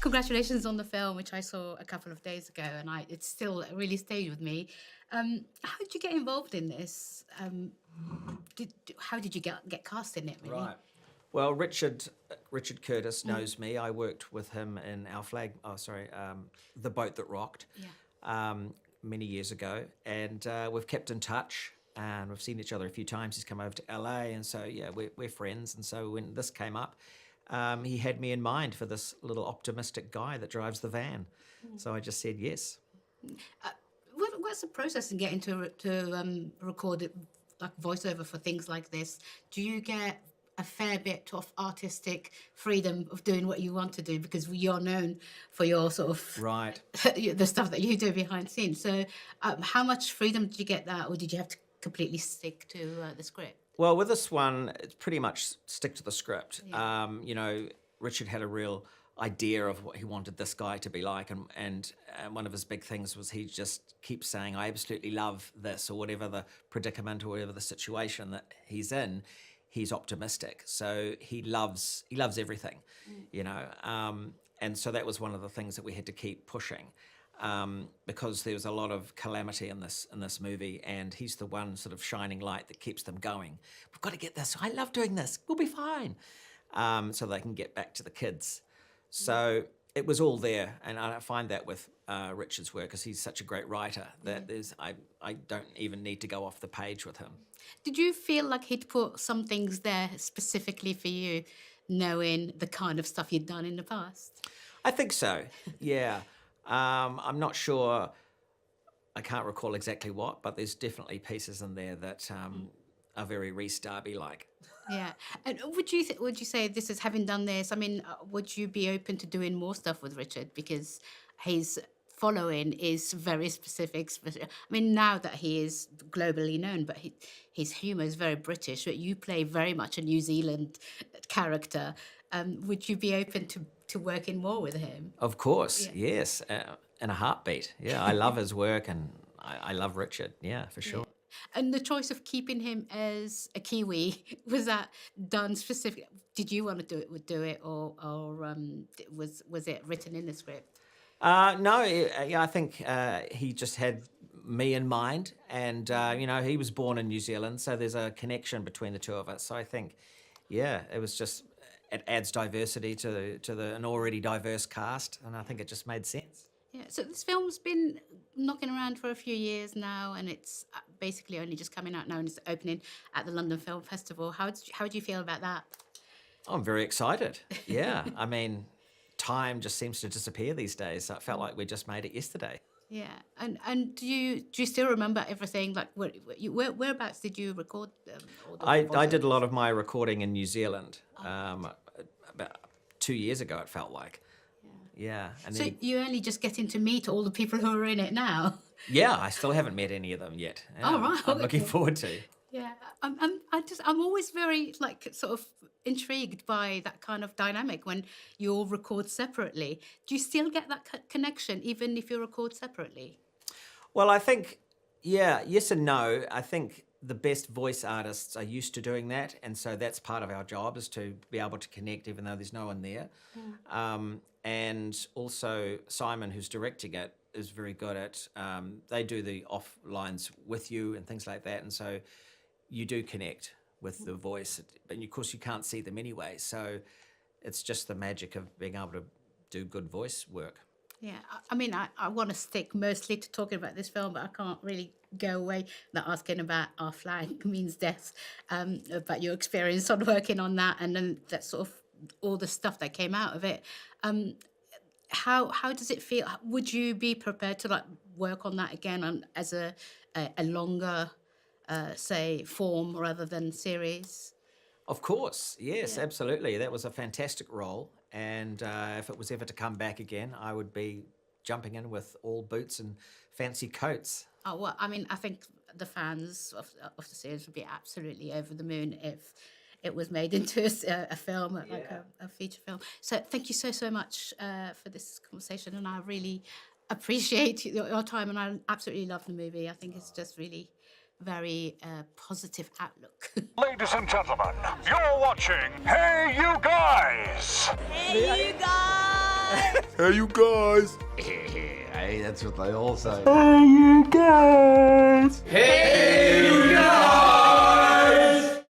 Congratulations on the film, which I saw a couple of days ago, and it still really stayed with me. How did you get involved in this? How did you get cast in it, really? Right. Well, Richard Curtis knows me. I worked with him in The Boat That Rocked, many years ago, and we've kept in touch, and we've seen each other a few times. He's come over to LA, and so yeah, we're friends. And so when this came up, he had me in mind for this little optimistic guy that drives the van. So I just said yes. What's the process in getting to record it, like voiceover for things like this? Do you get a fair bit of artistic freedom of doing what you want to do, because you're known for your sort of right the stuff that you do behind the scenes? So how much freedom did you get that, or did you have to completely stick to the script? Well, with this one, it's pretty much stick to the script. You know, Richard had a real idea of what he wanted this guy to be like, and one of his big things was he just keeps saying, I absolutely love this, or whatever the predicament or whatever the situation that he's in, he's optimistic. So he loves everything, you know, and so that was one of the things that we had to keep pushing, because there was a lot of calamity in this movie, and he's the one sort of shining light that keeps them going. We've got to get this. I love doing this. We'll be fine. So they can get back to the kids. So it was all there, and I find that with Richard's work, because he's such a great writer, that I don't even need to go off the page with him. Did you feel like he'd put some things there specifically for you, knowing the kind of stuff you'd done in the past? I think so, yeah. I'm not sure, I can't recall exactly what, but there's definitely pieces in there that are very Rhys Darby-like. Yeah, and would you say this is, having done this, I mean, would you be open to doing more stuff with Richard, because his following is very specific? I mean, now that he is globally known, but his humour is very British. But you play very much a New Zealand character. Would you be open to working more with him? Of course, yes, in a heartbeat. Yeah, I love his work, and I love Richard. Yeah, for sure. Yeah. And the choice of keeping him as a Kiwi, was that done specifically? Did you want to do it, or was it written in the script? No, I think he just had me in mind, and you know, he was born in New Zealand, so there's a connection between the two of us. So I think, yeah, it was just, it adds diversity to an already diverse cast, and I think it just made sense. Yeah, so this film's been knocking around for a few years now, and it's basically only just coming out now, and it's opening at the London Film Festival. How do you feel about that? I'm very excited. Yeah, I mean, time just seems to disappear these days. So it felt like we just made it yesterday. Yeah, and do you still remember everything? Like, whereabouts did you record? I did a lot of my recording in New Zealand about 2 years ago. It felt like. Yeah. And so you're only just getting to meet all the people who are in it now? Yeah, I still haven't met any of them yet. Yeah, oh, right. I'm looking forward to. Yeah, I'm always very, like, sort of intrigued by that kind of dynamic when you all record separately. Do you still get that connection even if you record separately? Well, I think, yeah, yes and no. I think the best voice artists are used to doing that, and so that's part of our job, is to be able to connect even though there's no one there. And also Simon, who's directing it, is very good at, they do the off lines with you and things like that, and so you do connect with the voice, but of course you can't see them anyway, so it's just the magic of being able to do good voice work. Yeah, I mean, I want to stick mostly to talking about this film, but I can't really go away without asking about Our Flag Means Death, about your experience on working on that, and then that sort of all the stuff that came out of it. How does it feel? Would you be prepared to, like, work on that again as a longer, say, form rather than series? Of course, yes, absolutely. That was a fantastic role, and if it was ever to come back again, I would be jumping in with all boots and fancy coats. Oh, well, I mean, I think the fans of the series would be absolutely over the moon if it was made into a film, like a feature film. So thank you so much for this conversation, and I really appreciate your time, and I absolutely love the movie. I think it's just really very positive outlook. Ladies and gentlemen, you're watching Hey You Guys! Hey, you guys! Hey, you guys. Hey, that's what they all say. Hey, you guys. Hey,